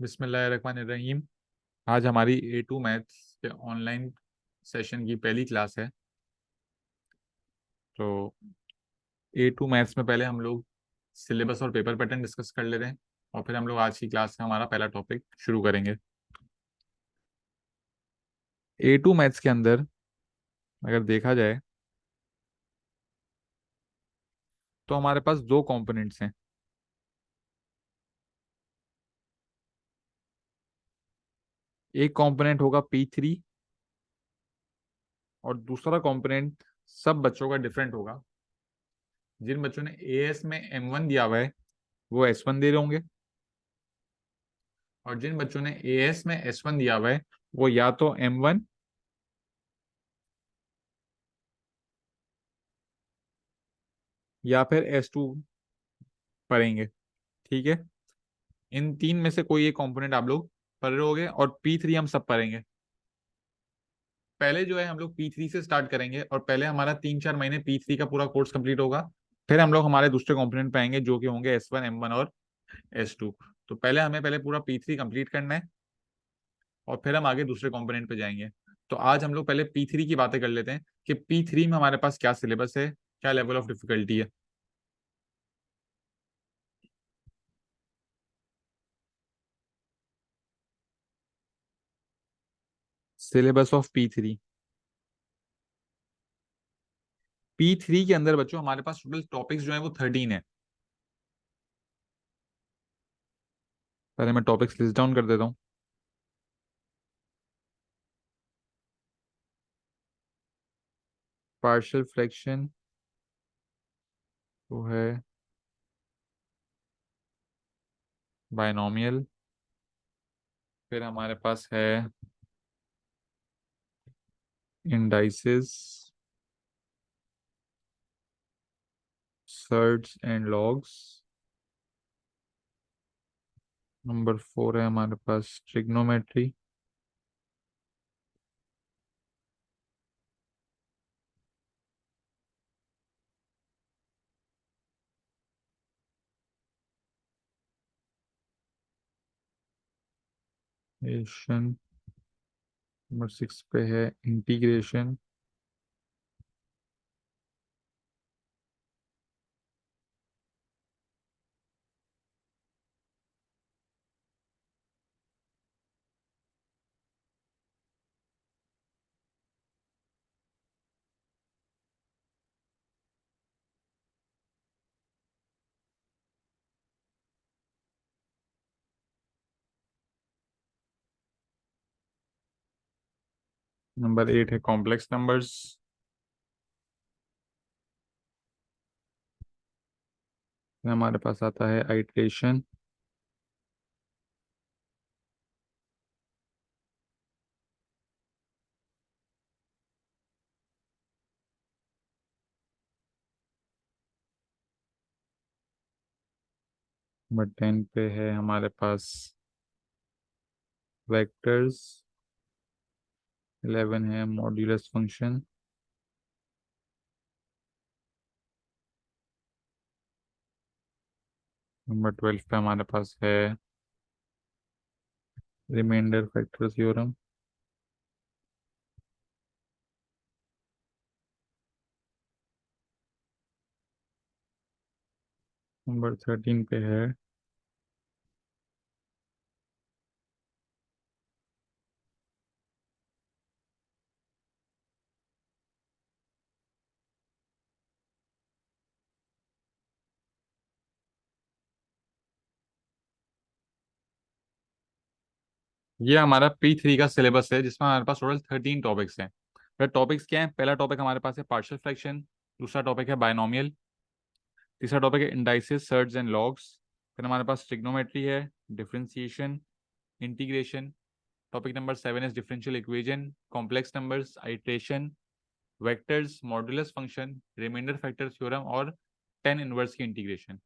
बिस्मिल्लाहिर्रहमानिर्रहीम। आज हमारी A2 मैथ्स के ऑनलाइन सेशन की पहली क्लास है। तो A2 मैथ्स में पहले हम लोग सिलेबस और पेपर पैटर्न डिस्कस कर लेते हैं और फिर हम लोग आज की क्लास में हमारा पहला टॉपिक शुरू करेंगे। A2 मैथ्स के अंदर अगर देखा जाए तो हमारे पास दो कंपोनेंट्स हैं। एक कंपोनेंट होगा P3 और दूसरा कंपोनेंट सब बच्चों का डिफरेंट होगा। जिन बच्चों ने AS में M1 दिया हुआ है वो S1 दे रहे होंगे, और जिन बच्चों ने AS में S1 दिया हुआ है वो या तो M1 या फिर S2 पढ़ेंगे। ठीक है, इन तीन में से कोई एक कंपोनेंट आप लोग पढ़ रहे होगे और P3 हम सब पढ़ेंगे। पहले जो है हम लोग P3 से स्टार्ट करेंगे और पहले हमारा 3-4 महीने P3 का पूरा कोर्स कंप्लीट होगा। फिर हम लोग हमारे दूसरे कंपोनेंट पे आएंगे जो कि होंगे S1, M1 और S2। तो पहले हमें पहले पूरा P3 कंप्लीट करना है और फिर हम आगे दूसरे कंपोनेंट पे जाएंगे। तो आज हम लोग पहले P3 की बातें कर लेते हैं कि P3 में हमारे पास क्या सिलेबस है, क्या लेवल ऑफ डिफिकल्टी है। Syllabus of P3। P3 के अंदर बच्चों हमारे पास टोटल टॉपिक्स जो है वो 13 है। पहले मैं टॉपिक्स लिस्ट डाउन कर देता हूँ। पार्शियल फ्रैक्शन तो है, बायनोमियल, फिर हमारे पास है indices, surds and logs. Number 4 है हमारे पास ट्रिग्नोमेट्री। एशन। नंबर 6 पे है इंटीग्रेशन। नंबर 8 है कॉम्प्लेक्स नंबर्स। हमारे पास आता है आइट्रेशन। नंबर 10 पे है हमारे पास वेक्टर्स। 11 है मॉड्यूलस फंक्शन। नंबर 12 पे हमारे पास है रिमाइंडर फैक्टर थ्योरम। नंबर 13 पे है ये हमारा P3 का सिलेबस है जिसमें हमारे पास टोटल 13 टॉपिक्स हैं। फिर टॉपिक्स क्या है? पहला टॉपिक हमारे पास है पार्शियल फ्रैक्शन, दूसरा टॉपिक है बायनोमियल, तीसरा टॉपिक है इंडाइसेस, सर्ट्स एंड लॉग्स। फिर हमारे पास ट्रिग्नोमेट्री है, differentiation, integration. Topic number 7 is differential equation, complex numbers, iteration, vectors, modulus function, remainder factor theorem और टेन इनवर्स की इंटीग्रेशन।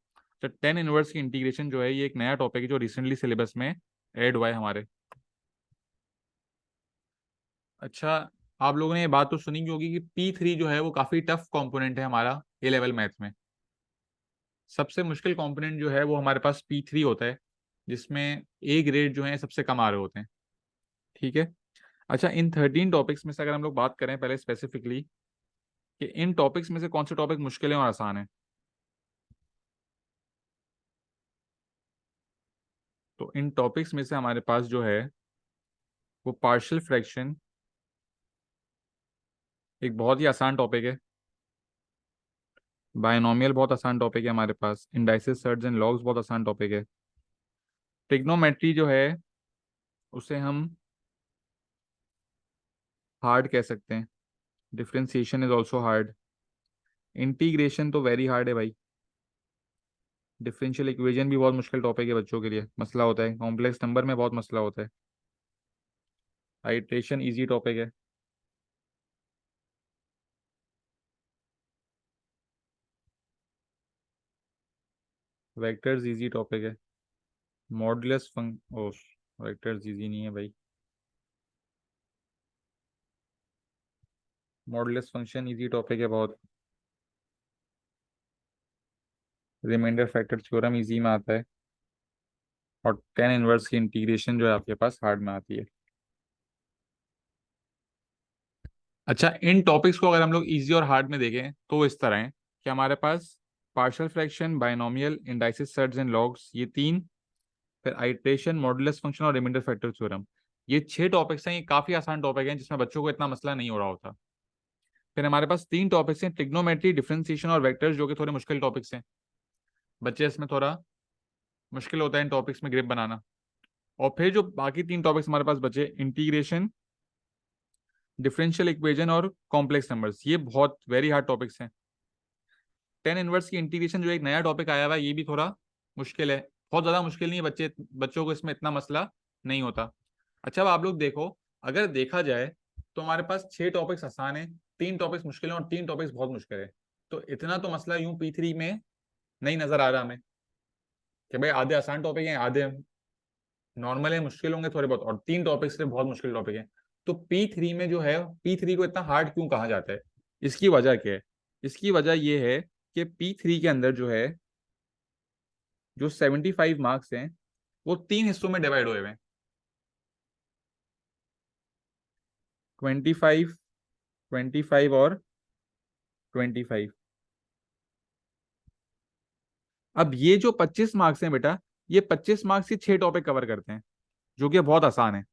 तो टेन इनवर्स की इंटीग्रेशन जो है ये एक नया टॉपिक है जो रिसेंटली सिलेबस में ऐड हुआ है हमारे। अच्छा, आप लोगों ने ये बात तो सुनी ही होगी कि P3 जो है वो काफी टफ कंपोनेंट है हमारा A लेवल मैथ में। सबसे मुश्किल कंपोनेंट जो है वो हमारे पास P3 होता है। जिसमें ए ग्रेड जो है सबसे कम आ रहे होते हैं। ठीक है। अच्छा, इन 13 टॉपिक्स में से अगर हम लोग बात करें पहले स्पेसिफिकली कि इन टॉपिक्स में से कौन से टॉपिक मुश्किल हैं और आसान है, तो इन टॉपिक्स में से हमारे पास जो है वो पार्शियल फ्रैक्शन एक बहुत ही आसान टॉपिक है, बायनोमियल बहुत आसान टॉपिक है हमारे पास, इंडाइसिस सर्ट्स एंड लॉग्स बहुत आसान टॉपिक है, ट्रिग्नोमेट्री जो है उसे हम हार्ड कह सकते हैं, differentiation is also hard, integration तो वेरी हार्ड है भाई, डिफरेंशियल इक्वेशन भी बहुत मुश्किल टॉपिक है बच्चों के लिए, मसला होता है, कॉम्प्लेक्स नंबर में बहुत मसला होता है, आइट्रेशन इजी टॉपिक है, वेक्टर्स इजी टॉपिक है, मॉडुलस ओ वेक्टर्स इजी नहीं है भाई, मॉडुलस फंक्शन इजी टॉपिक है बहुत, रिमाइंडर फैक्टर थ्योरम इजी में आता है, और टेन इनवर्स की इंटीग्रेशन जो है आपके पास हार्ड में आती है। अच्छा, इन टॉपिक्स को अगर हम लोग इजी और हार्ड में देखें तो वो इस तरह है कि हमारे पास partial fraction, binomial, indices surds and logs, ये तीन, फिर आइट्रेशन, मॉडुलस फंक्शन और रिमाइंडर फैक्टर थ्योरम, ये 6 टॉपिक्स हैं। ये काफी आसान टॉपिक हैं जिसमें बच्चों को इतना मसला नहीं हो रहा होता। फिर हमारे पास 3 टॉपिक्स हैं, ट्रिग्नोमेट्री, डिफरेंशिएशन और वेक्टर्स, जो कि थोड़े मुश्किल टॉपिक्स हैं, बच्चे इसमें थोड़ा मुश्किल होता है इन टॉपिक्स में ग्रिप बनाना। और फिर जो बाकी 3 टॉपिक्स हमारे पास बचे, इंटीग्रेशन, डिफरेंशियल इक्वेशन और कॉम्प्लेक्स नंबर्स, ये बहुत वेरी हार्ड टॉपिक्स हैं। टेन इनवर्स की इंटीग्रेशन जो एक नया टॉपिक आया हुआ है, ये भी थोड़ा मुश्किल है, बहुत ज़्यादा मुश्किल नहीं है, बच्चों को इसमें इतना मसला नहीं होता। अच्छा, अब आप लोग देखो, अगर देखा जाए तो हमारे पास 6 टॉपिक्स आसान है, 3 टॉपिक्स मुश्किल है और 3 टॉपिक्स बहुत मुश्किल है। तो इतना तो मसला यूं P3 में नहीं नजर आ रहा हमें कि भाई आधे आसान टॉपिक हैं, आधे नॉर्मल है, मुश्किल होंगे थोड़े बहुत, और 3 टॉपिक्स से बहुत मुश्किल टॉपिक है। तो P3 में जो है, P3 को इतना हार्ड क्यों कहा जाता है, इसकी वजह क्या है? इसकी वजह यह है कि P3 के अंदर जो है, जो 75 मार्क्स हैं वो 3 हिस्सों में डिवाइड हुए हुए हैं, 25, 25 और 25। अब ये जो 25 मार्क्स हैं बेटा, ये 25 मार्क्स ही 6 टॉपिक कवर करते हैं, जो कि बहुत आसान है।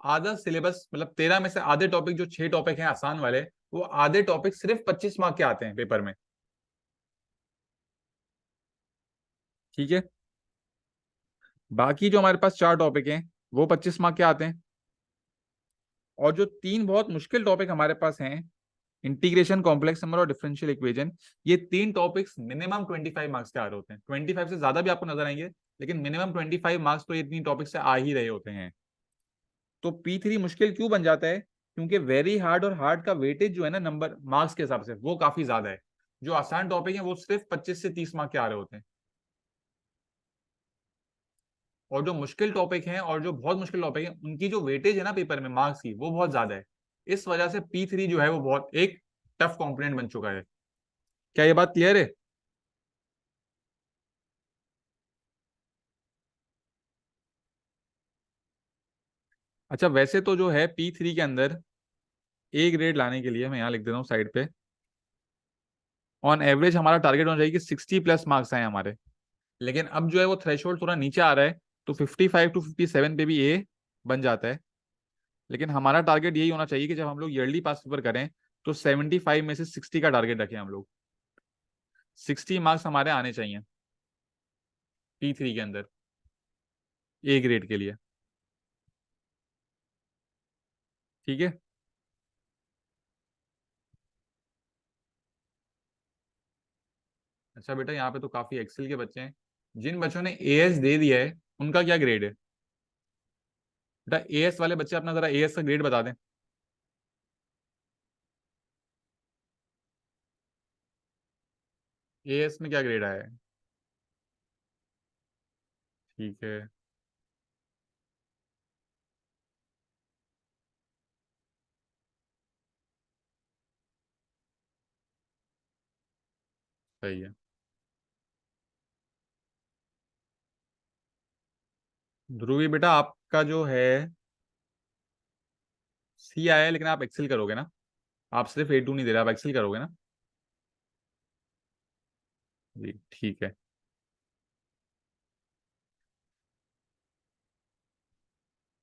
आधा सिलेबस, मतलब 13 में से आधे टॉपिक, जो 6 टॉपिक हैं आसान वाले, वो आधे टॉपिक सिर्फ 25 मार्क के आते हैं पेपर में। ठीक है। बाकी जो हमारे पास 4 टॉपिक हैं वो 25 मार्क के आते हैं, और जो 3 बहुत मुश्किल टॉपिक हमारे पास हैं, इंटीग्रेशन, कॉम्प्लेक्स नंबर और डिफरेंशियल इक्वेशन, ये 3 टॉपिक्स मिनिमम 25 मार्क्स के आ रहे होते हैं, 25 से ज्यादा भी आपको नजर आएंगे, लेकिन मिनिमम 25 मार्क्स तो ये 3 टॉपिक से आ ही रहे होते हैं। तो P3 मुश्किल क्यों बन जाता है? क्योंकि वेरी हार्ड और हार्ड का वेटेज जो है ना, नंबर मार्क्स के हिसाब से वो काफी ज्यादा है। जो आसान टॉपिक है वो सिर्फ 25 से 30 मार्क के आ रहे होते हैं, और जो मुश्किल टॉपिक हैं और जो बहुत मुश्किल टॉपिक है, उनकी जो वेटेज है ना पेपर में मार्क्स की, वो बहुत ज्यादा है। इस वजह से P3 जो है वो बहुत एक टफ कॉम्पोनेंट बन चुका है। क्या ये बात क्लियर है? अच्छा, वैसे तो जो है P3 के अंदर ए ग्रेड लाने के लिए, मैं यहाँ लिख देता हूँ साइड पे, ऑन एवरेज हमारा टारगेट होना चाहिए कि 60 प्लस मार्क्स आए हमारे। लेकिन अब जो है वो थ्रेशोल्ड थोड़ा नीचे आ रहा है, तो 55 to 57 पे भी ए बन जाता है। लेकिन हमारा टारगेट यही होना चाहिए कि जब हम लोग ईयरली पास पेपर करें तो 75 में से 60 का टारगेट रखें हम लोग, 60 मार्क्स हमारे आने चाहिए P3 के अंदर ए ग्रेड के लिए। ठीक है। अच्छा बेटा, यहाँ पे तो काफी एक्सेल के बच्चे हैं, जिन बच्चों ने एएस दे दिया है उनका क्या ग्रेड है? बेटा एएस वाले बच्चे अपना जरा एएस का ग्रेड बता दें। एएस में क्या ग्रेड आया है? ठीक है। सही है। ध्रुवी बेटा आपका जो है सी आया है, लेकिन आप एक्सेल करोगे ना। आप सिर्फ A2 नहीं दे रहे, आप एक्सेल करोगे ना। जी ठीक है।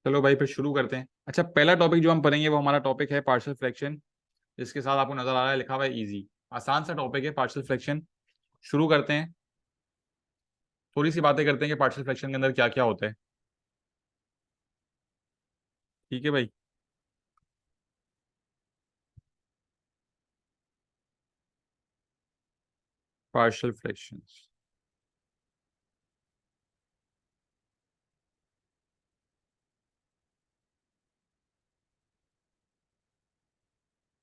चलो भाई फिर शुरू करते हैं। अच्छा, पहला टॉपिक जो हम पढ़ेंगे वो हमारा टॉपिक है पार्शियल फ्रैक्शन। जिसके साथ आपको नजर आ रहा है लिखा हुआ है इजी। आसान सा टॉपिक है पार्शियल फ्रैक्शन। शुरू करते हैं। थोड़ी सी बातें करते हैं कि पार्शियल फ्रैक्शन के अंदर क्या क्या होता है। ठीक है भाई। Partial fraction.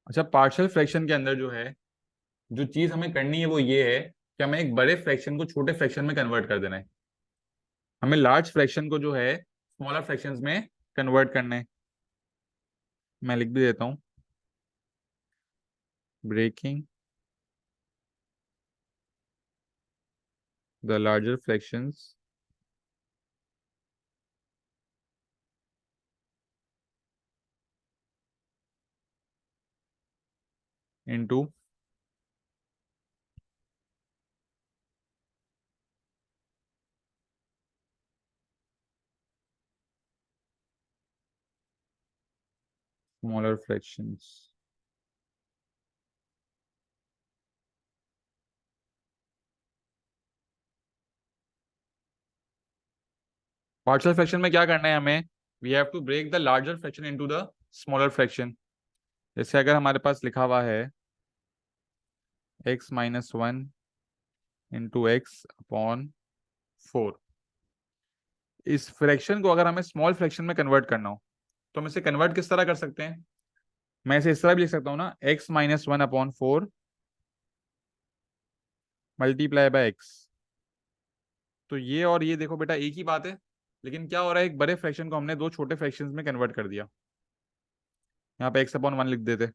अच्छा, पार्शियल फ्रैक्शन के अंदर जो है, जो चीज हमें करनी है वो ये है कि हमें एक बड़े फ्रैक्शन को छोटे फ्रैक्शन में कन्वर्ट कर देना है। हमें लार्ज फ्रैक्शन को जो है स्मॉलर फ्रैक्शंस में कन्वर्ट करना है। मैं लिख भी देता हूँ। Breaking the larger fractions into smaller fractions. Partial fraction में क्या करना है हमें? We have to break the larger fraction into the smaller fraction. जैसे अगर हमारे पास लिखा हुआ है x-1 इंटू एक्स अपॉन 4। इस फ्रैक्शन को अगर हमें स्मॉल फ्रैक्शन में कन्वर्ट करना हो तो हम इसे कन्वर्ट किस तरह कर सकते हैं? मैं इसे इस तरह भी लिख सकता हूँ ना, x-1/4 मल्टीप्लाई बाय एक्स। तो ये और ये देखो बेटा एक ही बात है, लेकिन क्या हो रहा है, एक बड़े फ्रैक्शन को हमने दो छोटे फ्रैक्शंस में कन्वर्ट कर दिया। यहाँ पे x/1 लिख देते।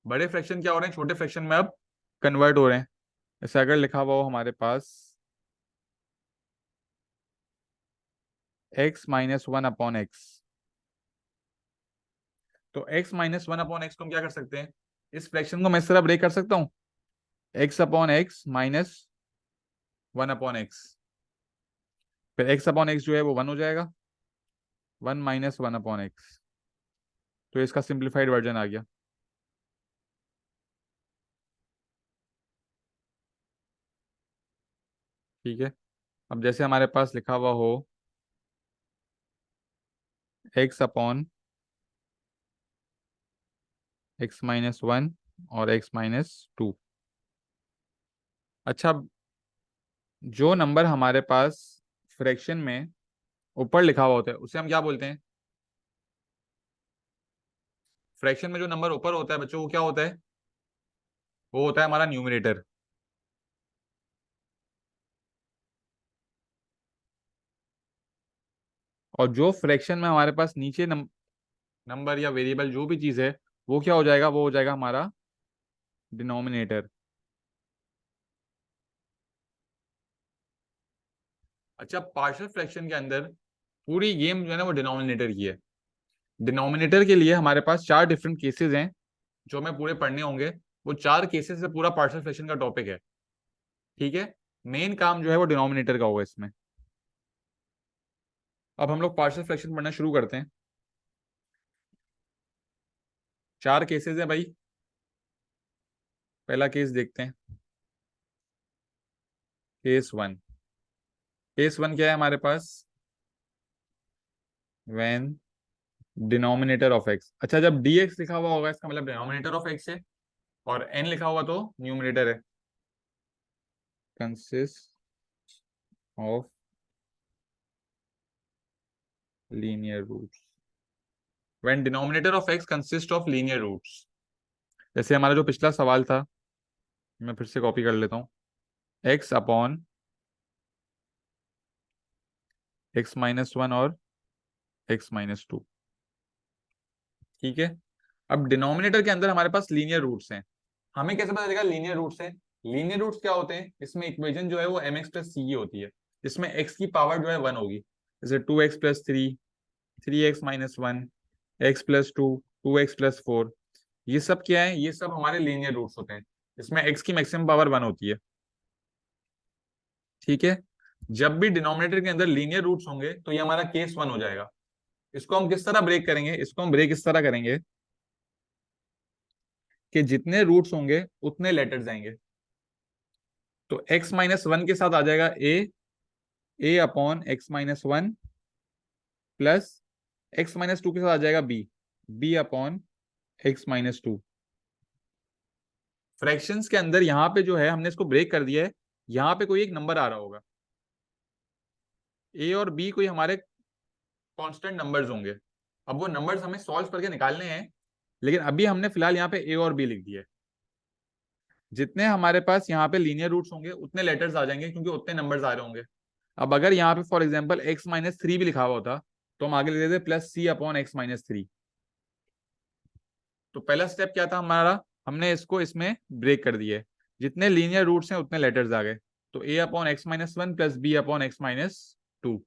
बड़े फ्रैक्शन क्या हो रहे हैं, छोटे फ्रैक्शन में अब कन्वर्ट हो रहे हैं। जैसे अगर लिखा हुआ हो हमारे पास x-1/x, तो x-1/x को हम क्या कर सकते हैं? इस फ्रैक्शन को मैं इस तरह ब्रेक कर सकता हूँ, x/(x-1/x)। फिर x/(x) जो है वो 1 हो जाएगा, 1-1/x। तो इसका सिंप्लीफाइड वर्जन आ गया। ठीक है। अब जैसे हमारे पास लिखा हुआ हो x/(x-1) और x-2। अच्छा, जो नंबर हमारे पास फ्रैक्शन में ऊपर लिखा हुआ होता है उसे हम क्या बोलते हैं? फ्रैक्शन में जो नंबर ऊपर होता है बच्चों, वो क्या होता है? वो होता है हमारा न्यूमरेटर। और जो फ्रैक्शन में हमारे पास नीचे नंबर या वेरिएबल जो भी चीज है, वो क्या हो जाएगा? वो हो जाएगा हमारा डिनोमिनेटर। अच्छा, पार्शियल फ्रैक्शन के अंदर पूरी गेम जो है ना वो डिनोमिनेटर की है। डिनोमिनेटर के लिए हमारे पास चार डिफरेंट केसेस हैं जो हमें पूरे पढ़ने होंगे। वो चार केसेस से पूरा पार्शियल फ्रैक्शन का टॉपिक है। ठीक है। मेन काम जो है वो डिनोमिनेटर का होगा इसमें। अब हम लोग पार्शियल फ्रैक्शन पढ़ना शुरू करते हैं। चार केसेस हैं भाई। पहला केस देखते हैं। केस 1। केस 1 क्या है हमारे पास? When denominator of x. अच्छा, जब dx लिखा हुआ होगा इसका मतलब डिनोमिनेटर ऑफ एक्स है, और n लिखा हुआ तो न्यूमरेटर है। Consist of linear roots. When denominator of x consist of linear roots. जैसे हमारा जो पिछला सवाल था, मैं फिर से कॉपी कर लेता हूँ। x/(x-1) और x-2। ठीक है। अब डिनोमिनेटर के अंदर हमारे पास लीनियर रूट्स हैं। हमें कैसे पता चलेगा लीनियर रूट्स हैं? लीनियर रूट्स क्या होते हैं, इसमें इक्वेशन जो है वो mx प्लस सी की होती है, जिसमें x की पावर जो है 1 होगी, जैसे 2x plus 3, 3x minus 1, x plus 2, 2x plus 4। ये सब क्या है, ये सब हमारे लीनियर रूट्स होते हैं, इसमें x की मैक्सिमम पावर 1 होती है। ठीक है, जब भी डिनोमिनेटर के अंदर लीनियर रूट्स होंगे तो ये हमारा केस 1 हो जाएगा। इसको हम किस तरह ब्रेक करेंगे, इसको हम ब्रेक इस तरह करेंगे कि जितने रूट्स होंगे उतने लेटर्स आएंगे। तो x माइनस 1 के साथ आ जाएगा a upon x minus 1 plus x minus 2 के साथ आ जाएगा b upon x minus 2। Fractions के अंदर यहाँ पे जो है हमने इसको ब्रेक कर दिया है, यहाँ पे कोई एक नंबर आ रहा होगा, a और b कोई हमारे कांस्टेंट नंबर्स होंगे। अब वो नंबर्स हमें सॉल्व करके निकालने हैं, लेकिन अभी हमने फिलहाल यहाँ पे a और b लिख दिया है। जितने हमारे पास यहाँ पे लीनियर रूट्स होंगे उतने लेटर्स आ जाएंगे, क्योंकि उतने नंबर्स आ रहे होंगे। अब अगर यहाँ पे फॉर एग्जाम्पल x माइनस 3 भी लिखा हुआ होता तो हम आगे लिख देते plus c upon x minus 3। तो पहला स्टेप क्या था हमारा, हमने इसको इसमें ब्रेक कर दिया है, जितने लीनियर रूट्स हैं उतने लेटर्स आ गए। तो a upon x minus 1 plus b upon x minus 2।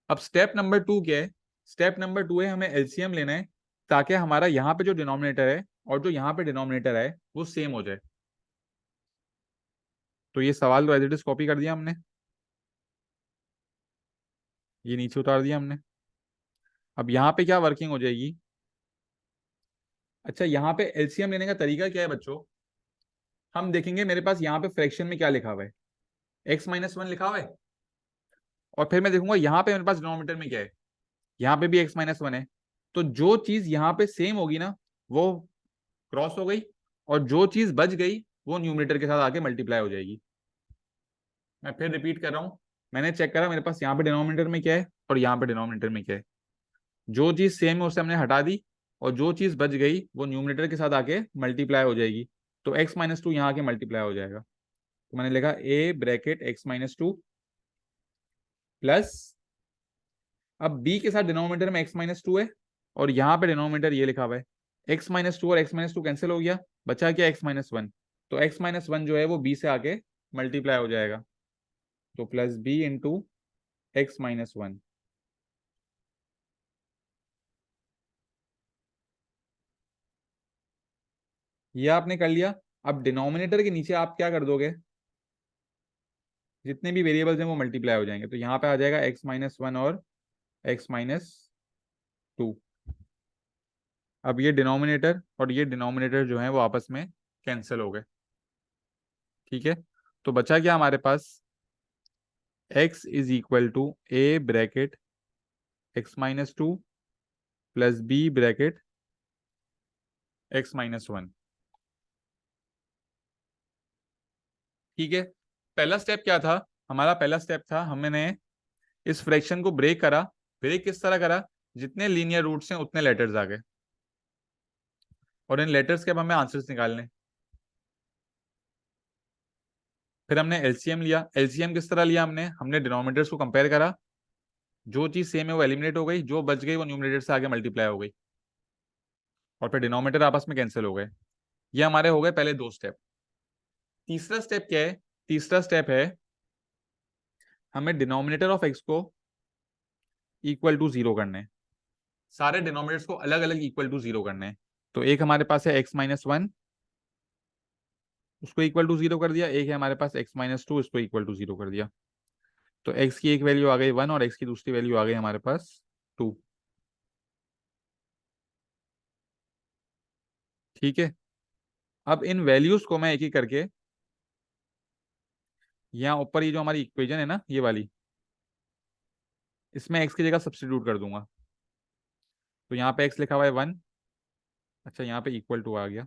अब स्टेप नंबर 2 क्या है, स्टेप नंबर 2 है हमें एलसीएम लेना है, ताकि हमारा यहाँ पे जो डिनोमिनेटर है और जो यहाँ पे डिनोमिनेटर है वो सेम हो जाए। तो ये सवाल तो एज इट इज कॉपी कर दिया हमने, ये नीचे उतार दिया हमने। अब यहाँ पे क्या वर्किंग हो जाएगी, अच्छा यहाँ पे एलसीएम लेने का तरीका क्या है बच्चों, हम देखेंगे मेरे पास यहाँ पे फ्रैक्शन में क्या लिखा हुआ है, x माइनस 1 लिखा हुआ है, और फिर मैं देखूंगा यहाँ पे मेरे पास डिनोमिनेटर में क्या है, यहाँ पे भी x माइनस 1 है। तो जो चीज यहाँ पे सेम होगी ना वो क्रॉस हो गई, और जो चीज बच गई वो न्यूमरेटर के साथ आके मल्टीप्लाई हो जाएगी। मैं फिर रिपीट कर रहा हूँ, मैंने चेक करा मेरे पास यहाँ पे डिनोमिनेटर में क्या है और यहाँ पे डिनोमिनेटर में क्या है, जो चीज सेम है उसे हमने हटा दी, और जो चीज बच गई वो न्यूमरेटर के साथ आके मल्टीप्लाई हो जाएगी। तो x माइनस 2 यहाँ आके मल्टीप्लाई हो जाएगा। तो मैंने लिखा a bracket x minus 2 plus, अब b के साथ डिनोमिनेटर में x माइनस 2 है, और यहाँ पे डिनोमिनेटर ये लिखा हुआ है, x माइनस 2 और x माइनस 2 कैंसिल हो गया, बचा क्या x माइनस 1। तो x माइनस 1 जो है वो b से आके मल्टीप्लाई हो जाएगा, तो plus b into x minus 1। ये आपने कर लिया। अब डिनोमिनेटर के नीचे आप क्या कर दोगे, जितने भी वेरिएबल्स हैं वो मल्टीप्लाई हो जाएंगे, तो यहाँ पे आ जाएगा x माइनस 1 और x माइनस 2। अब ये डिनोमिनेटर और ये डिनोमिनेटर जो है वो आपस में कैंसिल हो गए। ठीक है, तो बचा क्या हमारे पास, x is equal to a bracket x minus 2 plus b bracket x minus 1। ठीक है, पहला स्टेप क्या था हमारा, पहला स्टेप था हमने इस फ्रैक्शन को ब्रेक करा। ब्रेक किस तरह करा, जितने लीनियर रूट्स हैं उतने लेटर्स आ गए, और इन लेटर्स के अब हमें आंसर्स निकालने। फिर हमने एलसीएम लिया, एलसीएम किस तरह लिया, हमने डिनोमिनेटर्स को कंपेयर करा, जो चीज सेम है वो एलिमिनेट हो गई, जो बच गई वो न्यूमरेटर से आगे मल्टीप्लाई हो गई, और फिर डिनोमिनेटर आपस में कैंसिल हो गए। ये हमारे हो गए पहले दो स्टेप। तीसरा स्टेप क्या है, तीसरा स्टेप है हमें डिनोमिनेटर ऑफ एक्स को इक्वल टू जीरो करने हैं, सारे डिनोमिनेटर्स को अलग अलग इक्वल टू जीरो करने हैं। तो एक हमारे पास है एक्स माइनस 1, उसको इक्वल टू जीरो कर दिया, एक है हमारे पास एक्स माइनस 2, इसको इक्वल टू जीरो कर दिया। तो एक्स की एक वैल्यू आ गई 1 और एक्स की दूसरी वैल्यू आ गई हमारे पास 2। ठीक है, अब इन वैल्यूज को मैं एक एक करके यहाँ ऊपर ये जो हमारी इक्वेशन है ना ये वाली, इसमें एक्स की जगह सब्स्टिट्यूट कर दूंगा। तो यहाँ पे एक्स लिखा हुआ है 1, अच्छा यहाँ पे इक्वल टू आ गया,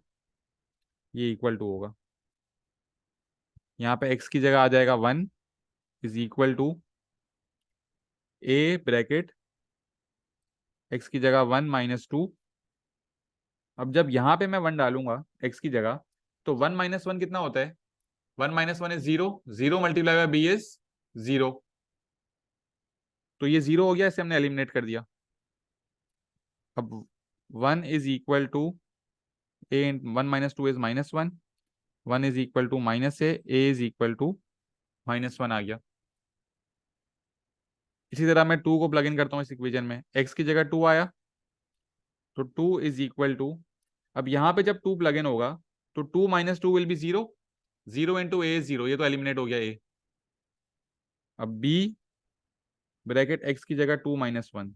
ये इक्वल टू होगा, यहाँ पे एक्स की जगह आ जाएगा 1 is equal to a bracket x की जगह 1 माइनस 2। अब जब यहाँ पे मैं 1 डालूंगा एक्स की जगह, तो 1 माइनस 1 कितना होता है, 1 minus 1 is 0, 0 multiply by b is 0। तो ये 0 हो गया, इसे हमने एलिमिनेट कर दिया। अब 1 is equal to a, 1 minus 2 is minus 1, 1 is equal to -a, a is equal to -1 आ गया। इसी तरह मैं 2 को प्लग इन करता हूँ इस इक्वेशन में, x की जगह 2 आया, तो 2 इज इक्वल टू, अब यहाँ पे जब 2 प्लग इन होगा तो 2 - 2 विल बी 0, 0 इंटू ए 0, ये तो एलिमिनेट हो गया ए। अब b ब्रैकेट x की जगह 2 - 1,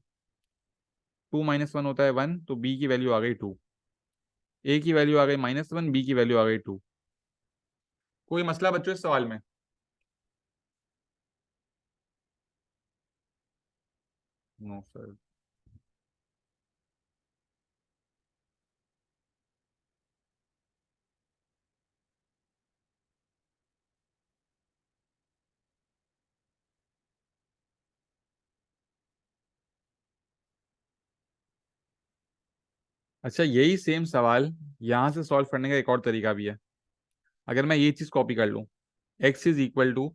2 - 1 होता है 1, तो b की वैल्यू आ गई 2, a की वैल्यू आ गई -1, b की वैल्यू आ गई 2। कोई मसला बच्चों इस सवाल में? No sir. अच्छा, यही सेम सवाल यहां से सॉल्व करने का एक और तरीका भी है। अगर मैं ये चीज कॉपी कर लूं, x is equal to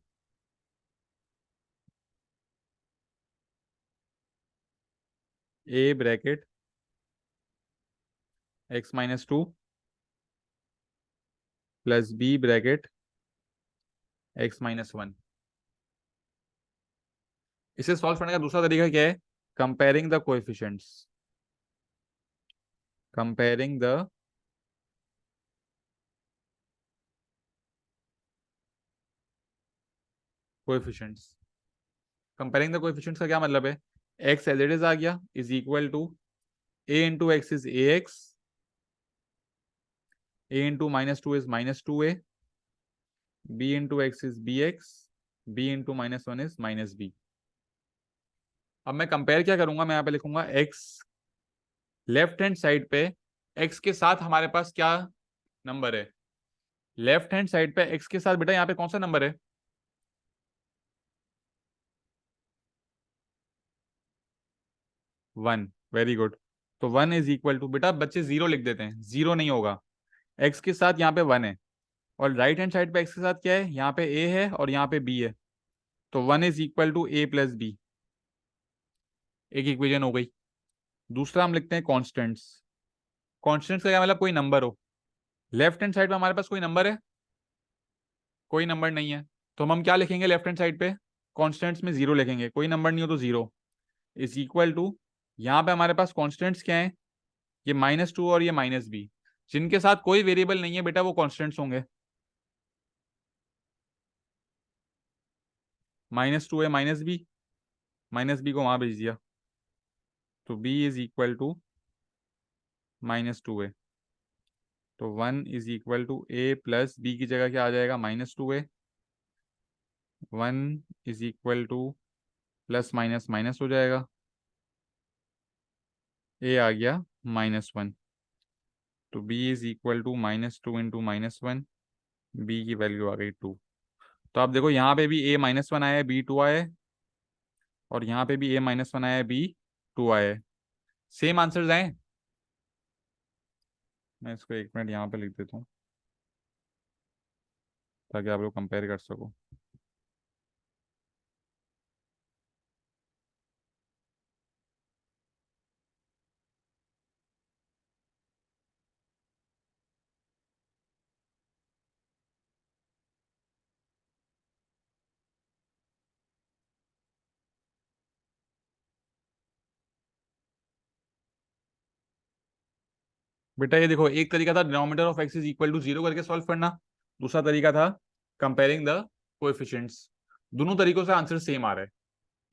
a bracket x-2 plus b bracket x-1, इसे सॉल्व करने का दूसरा तरीका क्या है? Comparing the coefficients, comparing the coefficients. Comparing the coefficients का क्या मतलब है? x एज इट इज आ गया, is equal to a into x is ax, a into -2 is -2a, b into x is bx, b into -1 is -b। अब मैं compare क्या करूंगा, मैं यहाँ पे लिखूंगा x, लेफ्ट हैंड साइड पे x के साथ हमारे पास क्या नंबर है? लेफ्ट हैंड साइड पे x के साथ बेटा यहाँ पे कौन सा नंबर है? 1। Very good. तो 1 इज इक्वल टू, बेटा बच्चे 0 लिख देते हैं, 0 नहीं होगा, x के साथ यहाँ पे 1 है, और राइट हैंड साइड पे x के साथ क्या है? यहाँ पे a है और यहाँ पे b है, तो 1 is equal to a plus b। एक इक्वेशन हो गई। दूसरा हम लिखते हैं कॉन्स्टेंट्स। कॉन्स्टेंट्स का क्या मतलब? कोई नंबर हो। लेफ्ट हैंड साइड पे हमारे पास कोई नंबर है? कोई नंबर नहीं है, तो हम क्या लिखेंगे लेफ्ट हैंड साइड पे? कॉन्स्टेंट्स में 0 लिखेंगे, कोई नंबर नहीं हो तो 0 इज इक्वल टू, यहाँ पे हमारे पास कॉन्स्टेंट्स क्या है? ये -2 और ये -b, जिनके साथ कोई वेरिएबल नहीं है बेटा वो कॉन्स्टेंट्स होंगे। -2 है -b को वहां भेज दिया, तो b इज इक्वल टू -2 है, तो 1 is equal to a plus b की जगह क्या आ जाएगा? -2 है, 1 is equal to plus minus minus हो जाएगा, a आ गया -1, तो b is equal to -2 into -1, b की वैल्यू आ गई 2। तो आप देखो यहाँ पे भी a -1 आया है, b 2 आया है, और यहाँ पे भी a -1 आया है, b 2 आया है। सेम आंसर्स आए। मैं इसको 1 मिनट यहाँ पे लिख देता हूँ ताकि आप लोग कंपेयर कर सको। बेटा ये देखो, एक तरीका था denominator of x is equal to 0 करके सॉल्व करना, दूसरा तरीका था कंपेयरिंग द कोएफिशिएंट्स। दोनों तरीकों से आंसर सेम आ रहा है,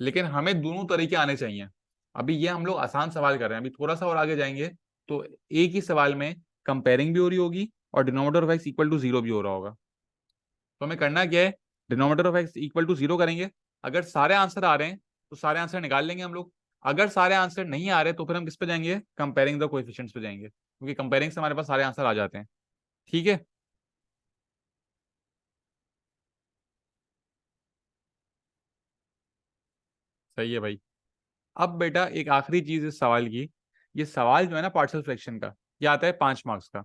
लेकिन हमें दोनों तरीके आने चाहिए। अभी ये हम लोग आसान सवाल कर रहे हैं, अभी थोड़ा सा और आगे जाएंगे तो एक ही सवाल में कंपेयरिंग भी हो रही होगी और denominator of x equal to 0 भी हो रहा होगा। तो हमें करना क्या है? Denominator of x equal to 0 करेंगे, अगर सारे आंसर आ रहे हैं तो सारे आंसर निकाल लेंगे हम लोग, अगर सारे आंसर नहीं आ रहे तो फिर हम किस पे जाएंगे? कंपेयरिंग द कोएफिशिएंट्स पे जाएंगे, क्योंकि कंपेयरिंग से हमारे पास सारे आंसर आ जाते हैं। ठीक है। सही है भाई। अब बेटा एक आखिरी चीज इस सवाल की, ये सवाल जो है ना पार्शियल फ्रैक्शन का, ये आता है 5 मार्क्स का।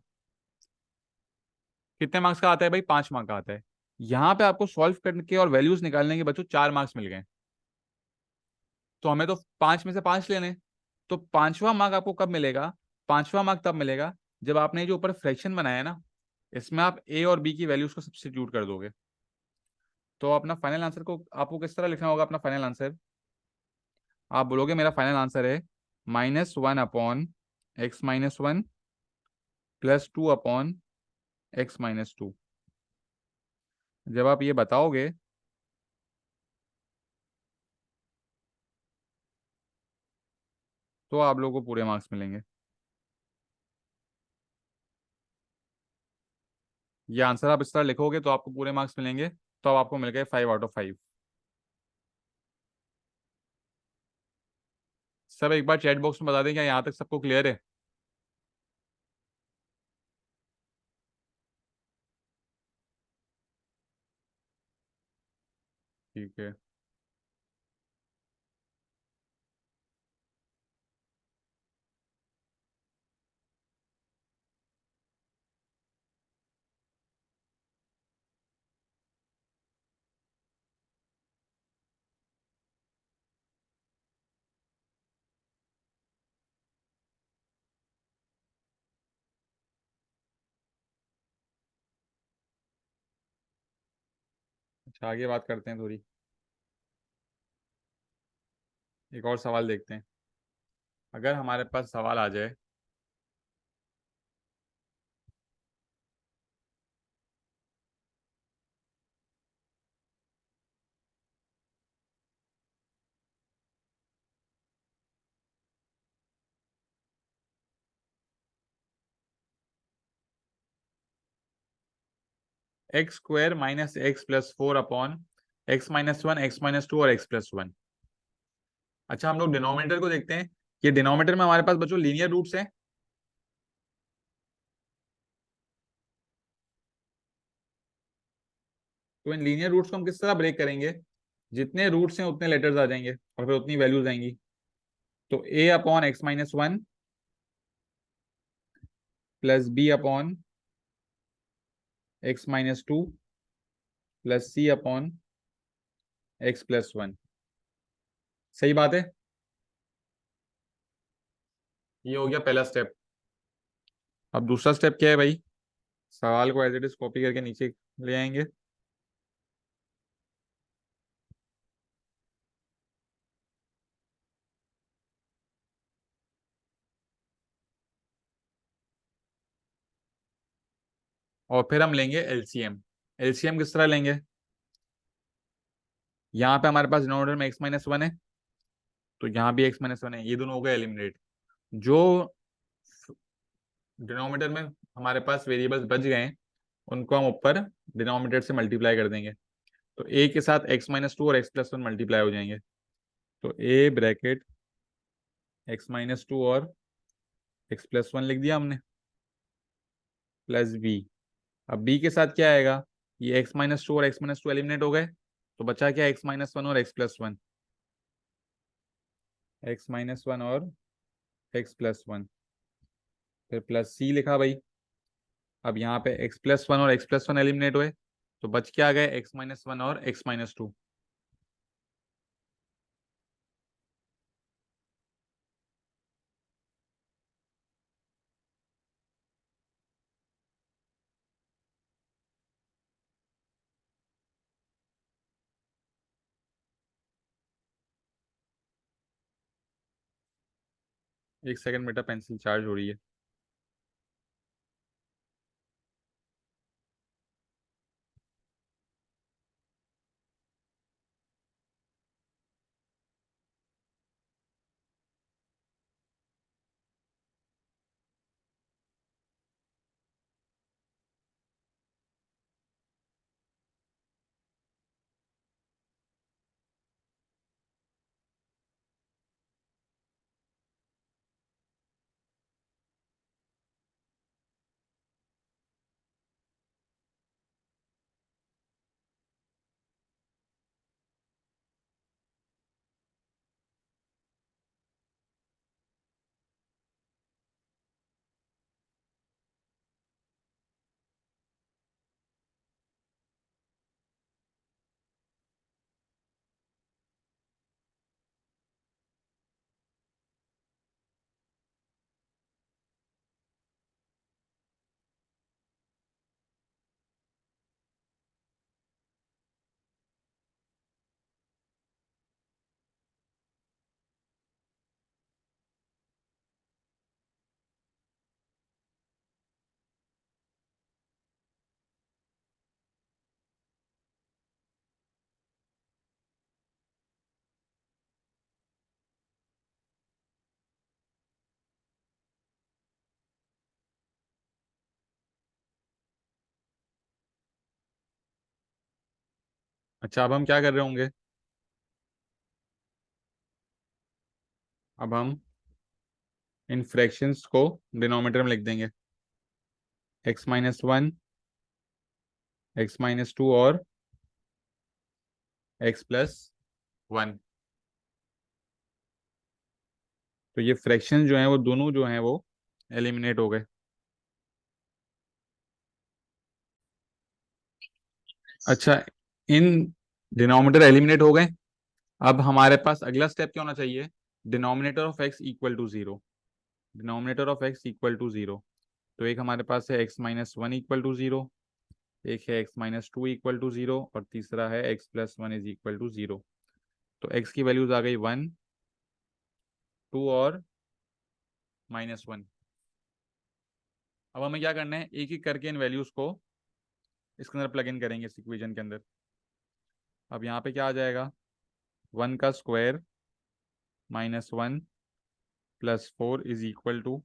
कितने मार्क्स का आता है भाई? 5 मार्क्स का आता है। यहाँ पे आपको सॉल्व करके और वैल्यूज निकालने के बच्चों 4 मार्क्स मिल गए, तो हमें तो 5 में से 5 लेने हैं। तो 5वां मार्क आपको कब मिलेगा? 5वां मार्क तब मिलेगा जब आपने जो ऊपर फ्रैक्शन बनाया ना, इसमें आप ए और बी की वैल्यूज को सब्स्टिट्यूट कर दोगे। तो अपना फाइनल आंसर को आपको किस तरह लिखना होगा? अपना फाइनल आंसर आप बोलोगे मेरा फाइनल आंसर है -1/x-1 +2/x-2। जब आप ये बताओगे तो आप लोगों को पूरे मार्क्स मिलेंगे। ये आंसर आप इस तरह लिखोगे तो आपको पूरे मार्क्स मिलेंगे। तो अब आपको मिल गए 5/5। सब एक बार चैट बॉक्स में बता दें क्या यहाँ तक सबको क्लियर है? ठीक है। अच्छा, आगे बात करते हैं थोड़ी। एक और सवाल देखते हैं। अगर हमारे पास सवाल आ जाए x² - x + 4/x-1 x-2 और x+1। अच्छा, हम लोग डिनोमिनेटर को देखते हैं। ये डिनोमिनेटर में हमारे पास बच्चों लीनियर रूट्स हैं। तो इन लीनियर रूट्स को हम किस तरह ब्रेक करेंगे? जितने रूट्स हैं उतने लेटर्स आ जाएंगे और फिर उतनी वैल्यूज आएंगी। तो a/x-1 plus b/x-2 plus c/x+1। सही बात है। ये हो गया पहला स्टेप। अब दूसरा स्टेप क्या है भाई? सवाल को एज इट इज कॉपी करके नीचे ले आएंगे। और फिर हम लेंगे एलसीएम। एलसीएम किस तरह लेंगे? यहाँ पे हमारे पास डिनोमिनेटर में x-1 है, तो यहाँ भी x-1 है। ये दोनों हो गए एलिमिनेट। जो डिनोमिनेटर में हमारे पास वेरिएबल्स बच गए हैं उनको हम ऊपर डिनोमिनेटर से मल्टीप्लाई कर देंगे। तो a के साथ x-2 और x+1 मल्टीप्लाई हो जाएंगे। तो a ब्रैकेट x-2 और x+1 लिख दिया हमने, प्लस b। अब b के साथ क्या आएगा? ये x-2 और x-2 एलिमिनेट हो गए, तो बचा क्या? x-1 और x+1। x-1 और x+1, फिर प्लस c लिखा भाई। अब यहाँ पे x+1 और x+1 एलिमिनेट हुए, तो बच क्या आ गए? x-1 और x-2। एक सेकंड बेटा, पेंसिल चार्ज हो रही है। अच्छा, अब हम क्या कर रहे होंगे? अब हम इन फ्रैक्शंस को डिनोमिनेटर में लिख देंगे। x-1, x-2 और x+1। तो ये फ्रैक्शन जो हैं वो दोनों जो हैं वो एलिमिनेट हो गए। अच्छा, इन डिनोमिनेटर एलिमिनेट हो गए। अब हमारे पास अगला स्टेप क्या होना चाहिए? Denominator of x equal to zero. Denominator of x equal to zero. तो एक हमारे पास है x-1 इक्वल टू जीरो, एक है x-2 इक्वल टू जीरो, और तीसरा है x+1 is equal to zero. तो x की वैल्यूज आ गई 1, 2 और -1। अब हमें क्या करना है, एक एक करके इन वैल्यूज को इसके अंदर प्लग इन करेंगे, इस इक्वेशन के अंदर। अब यहाँ पे क्या आ जाएगा? 1 का स्क्वायर -1 +4 इज इक्वल टू।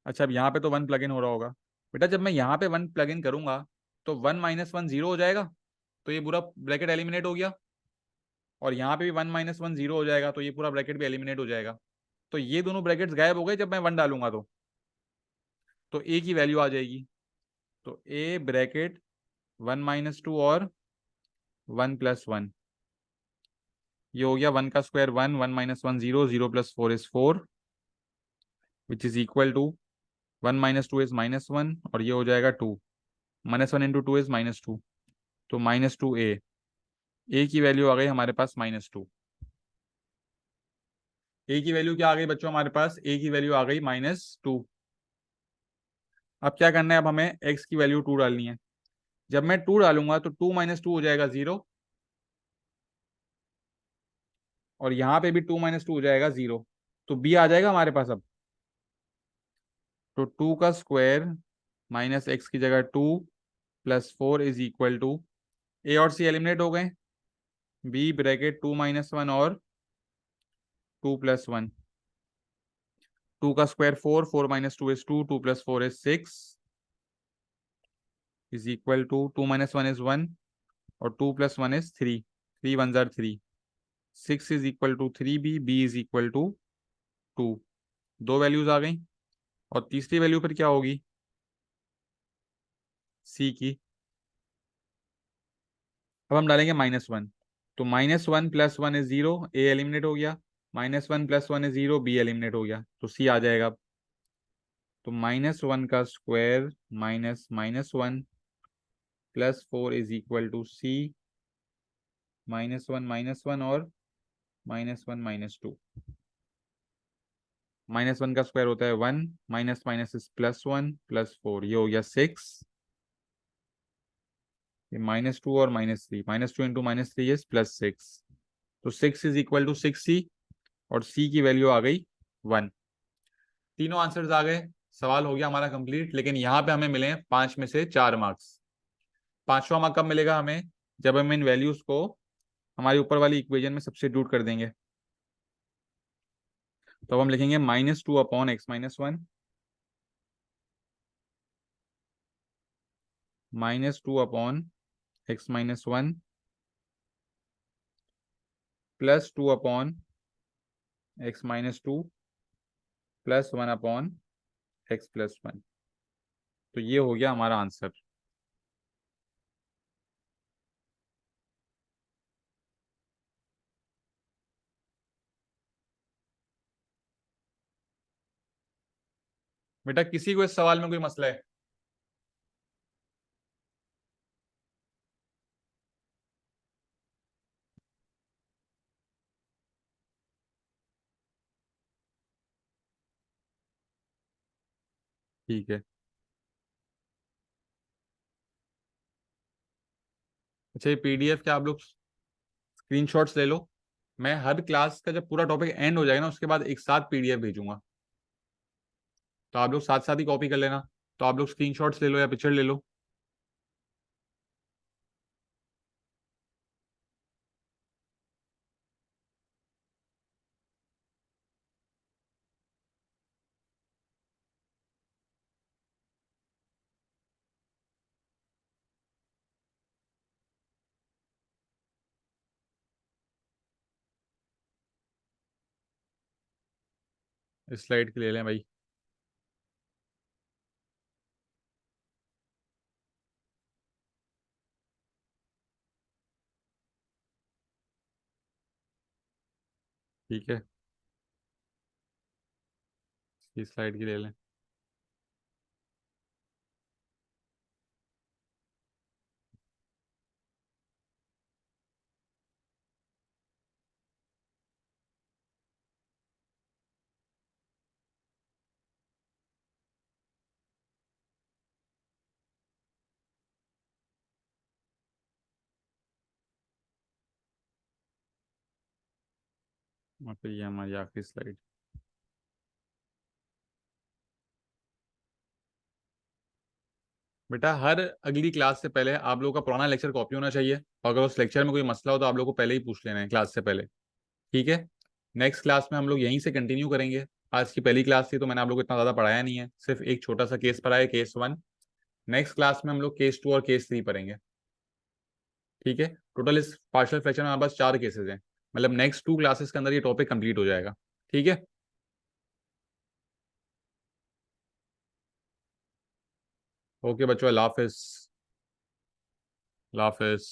अच्छा, अब यहाँ पे तो 1 प्लग इन हो रहा होगा। बेटा जब मैं यहाँ पे 1 प्लग इन करूंगा तो 1 - 1 0 हो जाएगा, तो ये पूरा ब्रैकेट एलिमिनेट हो गया। और यहाँ पे भी 1 - 1 0 हो जाएगा, तो ये पूरा ब्रैकेट भी एलिमिनेट हो जाएगा। तो ये दोनों ब्रैकेट्स गायब हो गए जब मैं 1 डालूंगा तो ए की वैल्यू आ जाएगी। तो ए ब्रैकेट 1 - 2 और 1+1। ये हो गया 1 का square 1, 1 - 1 0, 0+4 is 4, which is equal to 1 - 2 is -1, और ये हो जाएगा 2। -1 इंटू 2 इज -2, तो -2 ए की वैल्यू आ गई हमारे पास -2। ए की वैल्यू क्या आ गई बच्चों हमारे पास? ए की वैल्यू आ गई -2। अब क्या करना है? अब हमें एक्स की वैल्यू 2 डालनी है। जब मैं 2 डालूंगा तो 2 - 2 हो जाएगा 0, और यहाँ पे भी 2 - 2 हो जाएगा 0। तो बी आ जाएगा हमारे पास अब। तो 2 का स्क्वायर -x की जगह 2 +4 इज इक्वल टू, ए और सी एलिमिनेट हो गए, बी ब्रैकेट 2 - 1 और 2+1। 2 का square 4, 4 - 2 is 2, 2+4 is 6 is equal to 2 - 1 is 1 और 2+1 इज 3, 3 1 जार 3, 6 is equal to 3b, b is equal to 2। दो वैल्यूज आ गई, और तीसरी वैल्यू पर क्या होगी? सी की। अब हम डालेंगे -1। तो -1 + 1 इज 0, ए एलिमिनेट हो गया। -1 + 1 इज 0, बी एलिमिनेट हो गया, तो सी आ जाएगा अब। तो -1 का स्क्वायर -1 +4 इज इक्वल टू सी, -1 और -1 - 2। -1 का स्क्वायर होता है 1, माइनस माइनस इज +1 +4, ये हो गया 6। ये -2 और -3, -2 इंटू -3 इज +6। तो 6 इज इक्वल टू 6c, और c की वैल्यू आ गई 1। तीनों आंसर्स आ गए, सवाल हो गया हमारा कंप्लीट। लेकिन यहाँ पे हमें मिले हैं 5 में से 4 मार्क्स। पांचवा मार्क कब मिलेगा हमें? जब हम इन वैल्यूज को हमारी ऊपर वाली इक्वेशन में सब्स्टिट्यूट कर देंगे। तो अब हम लिखेंगे -2 upon x-1, -2 upon x-1, +2 upon x-2, +1 upon x+1। तो ये हो गया हमारा आंसर। बेटा किसी को इस सवाल में कोई मसला है? ठीक है। अच्छा, ये पीडीएफ क्या आप लोग स्क्रीनशॉट्स ले लो। मैं हर क्लास का जब पूरा टॉपिक एंड हो जाएगा ना, उसके बाद एक साथ पीडीएफ भेजूंगा, तो आप लोग साथ साथ ही कॉपी कर लेना। तो आप लोग स्क्रीनशॉट्स ले लो या पिक्चर ले लो। इस स्लाइड की ले लें भाई। ठीक है, इस स्लाइड की ले लें। और फिर ये हमारी आखिरी स्लाइड। बेटा हर अगली क्लास से पहले आप लोगों का पुराना लेक्चर कॉपी होना चाहिए, और अगर उस लेक्चर में कोई मसला हो तो आप लोगों को पहले ही पूछ लेना है क्लास से पहले। ठीक है। नेक्स्ट क्लास में हम लोग यहीं से कंटिन्यू करेंगे। आज की पहली क्लास थी तो मैंने आप लोग को इतना ज़्यादा पढ़ाया नहीं है, सिर्फ एक छोटा सा केस पढ़ाया, केस 1। नेक्स्ट क्लास में हम लोग केस 2 और केस 3 पढ़ेंगे। ठीक है। टोटल इस पार्शियल फ्रैक्शन में हमारे पास 4 केसेस हैं, मतलब नेक्स्ट 2 क्लासेस के अंदर ये टॉपिक कंप्लीट हो जाएगा। ठीक है। ओके बच्चों, अल्लाह हाफिज़। अल्लाह हाफिज़।